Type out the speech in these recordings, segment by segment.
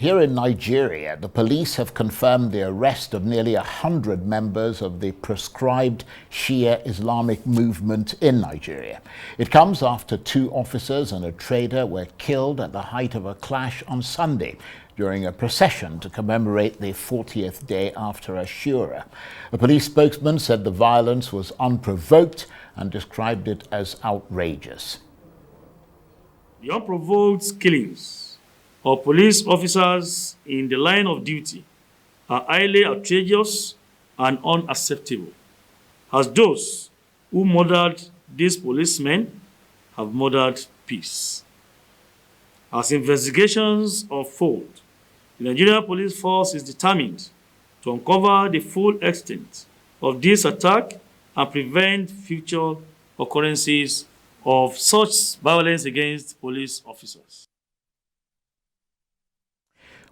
Here in Nigeria, the police have confirmed the arrest of nearly 100 members of the proscribed Shia Islamic movement in Nigeria. It comes after 2 officers and a trader were killed at the height of a clash on Sunday during a procession to commemorate the 40th day after Ashura. A police spokesman said the violence was unprovoked and described it as outrageous. The unprovoked killings of police officers in the line of duty are highly outrageous and unacceptable, as those who murdered these policemen have murdered peace. As investigations unfold, the Nigerian police force is determined to uncover the full extent of this attack and prevent future occurrences of such violence against police officers.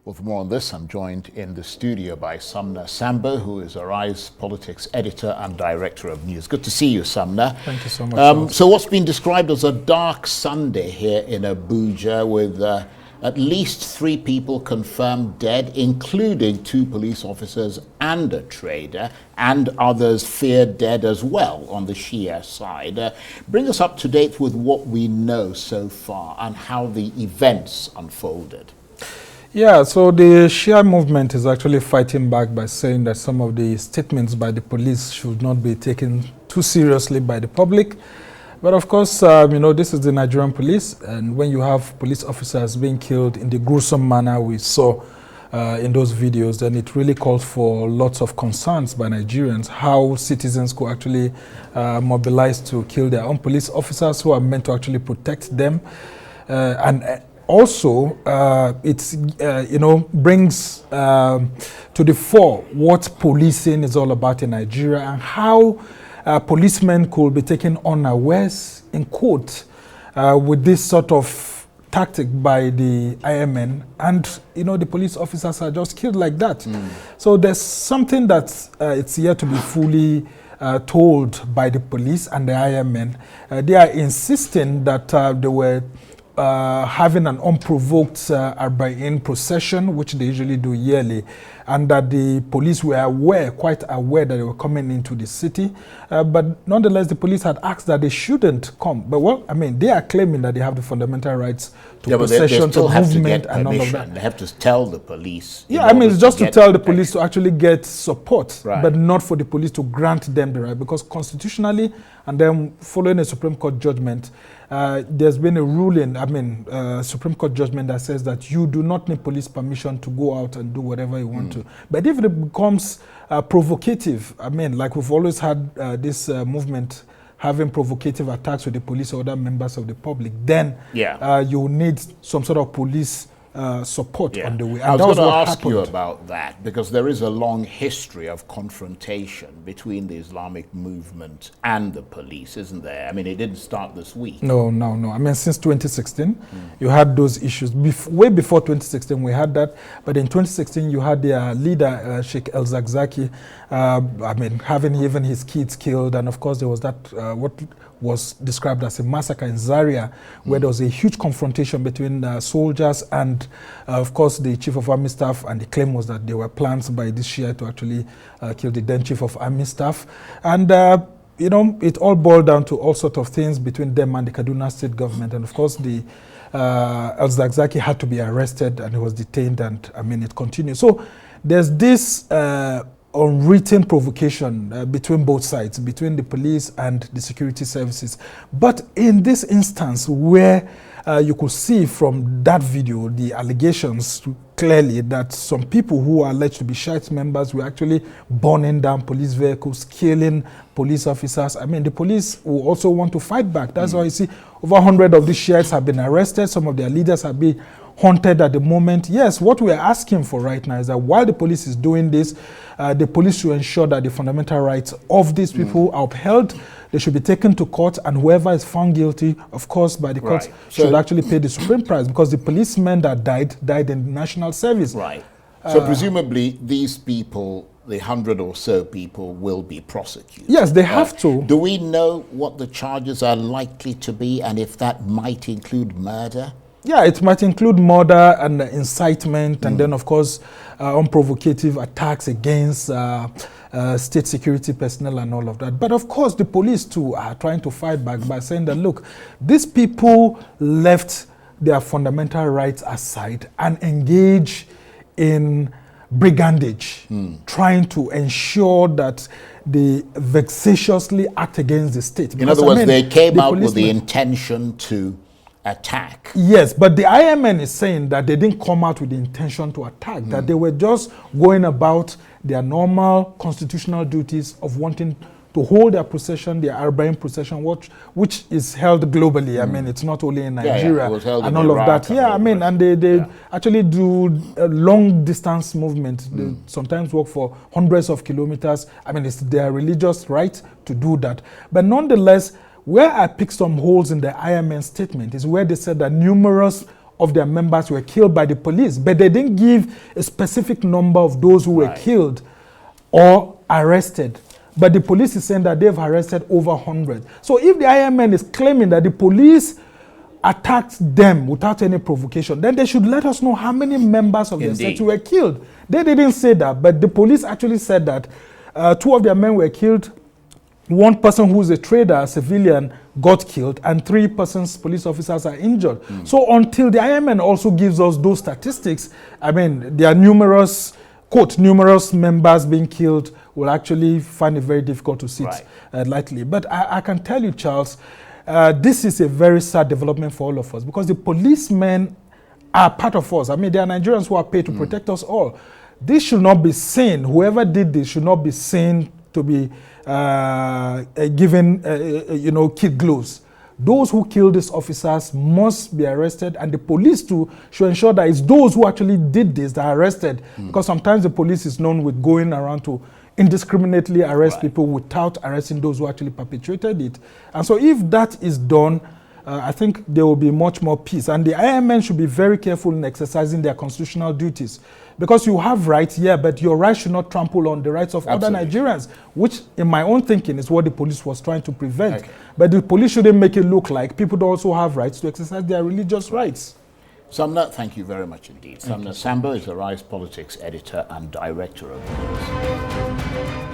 Well, for more on this, I'm joined in the studio by Sambo, who is Arise Politics editor and director of news. Good to see you, Sumner. Thank you so much. So what's been described as a dark Sunday here in Abuja with at least 3 people confirmed dead, including 2 police officers and a trader, and others feared dead as well on the Shia side. Bring us up to date with what we know so far and how the events unfolded. Yeah, so the Shia movement is actually fighting back by saying that some of the statements by the police should not be taken too seriously by the public. But of course, you know, this is the Nigerian police, and when you have police officers being killed in the gruesome manner we saw in those videos, then it really calls for lots of concerns by Nigerians, how citizens could actually mobilize to kill their own police officers who are meant to actually protect them. Also, it you know, brings to the fore what policing is all about in Nigeria and how policemen could be taken unawares in court with this sort of tactic by the IMN, and you know, the police officers are just killed like that. So there's something that it's yet to be fully told by the police and the IMN. They are insisting that they were having an unprovoked Arba'in procession, which they usually do yearly, and that the police were quite aware that they were coming into the city. But nonetheless, the police had asked that they shouldn't come. But well, I mean, they are claiming that they have the fundamental rights to procession, to movement, and all of that. They have to tell the police. Yeah, I mean, it's just to tell the police to actually get support, but not for the police to grant them the right, because constitutionally, and then following a Supreme Court judgment, there's been a ruling, Supreme Court judgment that says that you do not need police permission to go out and do whatever you want to. But if it becomes provocative, I mean, like we've always had this movement having provocative attacks with the police or other members of the public, then you need some sort of police support on the way. And I was going to ask you about that, because there is a long history of confrontation between the Islamic movement and the police, isn't there? I mean, it didn't start this week. No. I mean, since 2016, you had those issues. Way before 2016, we had that. But in 2016, you had their leader, Sheikh El-Zakzaki, having even his kids killed. And of course, there was that, what was described as a massacre in Zaria, where there was a huge confrontation between soldiers and, of course, the Chief of Army Staff, and the claim was that there were plans by this Shia to actually kill the then Chief of Army Staff. And, you know, it all boiled down to all sorts of things between them and the Kaduna State government. And, of course, the El-Zakzaki had to be arrested and he was detained, and, I mean, it continued. So there's this unwritten provocation between both sides, between the police and the security services. But in this instance, where you could see from that video the allegations clearly that some people who are alleged to be Shiite members were actually burning down police vehicles, killing police officers. I mean, the police will also want to fight back. That's why you see over 100 of these Shiites have been arrested. Some of their leaders have been haunted at the moment. Yes, what we are asking for right now is that while the police is doing this, the police should ensure that the fundamental rights of these people are upheld. They should be taken to court, and whoever is found guilty, of course, by the courts, should actually pay the supreme price, because the policemen that died in the national service. Right. So presumably these people, the 100 or so people, will be prosecuted. Yes, they have to. Do we know what the charges are likely to be, and if that might include murder? Yeah, it might include murder and incitement, and then, of course, unprovocative attacks against state security personnel and all of that. But of course, the police too are trying to fight back by saying that, look, these people left their fundamental rights aside and engage in brigandage, trying to ensure that they vexatiously act against the state. In other words, they came out with the intention to attack. Yes, but the IMN is saying that they didn't come out with the intention to attack, that they were just going about their normal constitutional duties of wanting to hold their procession, their Arbaim procession, which is held globally. I mean, it's not only in Nigeria it was held and in all Iraq of that. and Yeah, all I mean, and they actually do a long distance movement. They sometimes walk for hundreds of kilometers. I mean, it's their religious right to do that. But nonetheless, where I picked some holes in the IMN statement is where they said that numerous of their members were killed by the police, but they didn't give a specific number of those who were killed or arrested. But the police is saying that they've arrested over 100. So if the IMN is claiming that the police attacked them without any provocation, then they should let us know how many members of their sect were killed. They didn't say that, but the police actually said that 2 of their men were killed. 1 person who's a trader, a civilian, got killed, and 3 persons, police officers, are injured. So until the IMN also gives us those statistics, I mean, there are numerous, quote, numerous members being killed, will actually find it very difficult to sit lightly. But I can tell you, Charles, this is a very sad development for all of us, because the policemen are part of us. I mean, they are Nigerians who are paid to protect us all. This should not be seen, whoever did this should not be seen to be given, kid gloves. Those who killed these officers must be arrested, and the police too should ensure that it's those who actually did this that are arrested, because sometimes the police is known with going around to indiscriminately arrest people without arresting those who actually perpetrated it. And so if that is done, I think there will be much more peace. And the IMN should be very careful in exercising their constitutional duties. Because you have rights, but your rights should not trample on the rights of other Nigerians, which, in my own thinking, is what the police was trying to prevent. But the police shouldn't make it look like people also have rights to exercise their religious rights. Sumner, thank you very much indeed. Sumner Sambo is the Rise Politics editor and director of the News.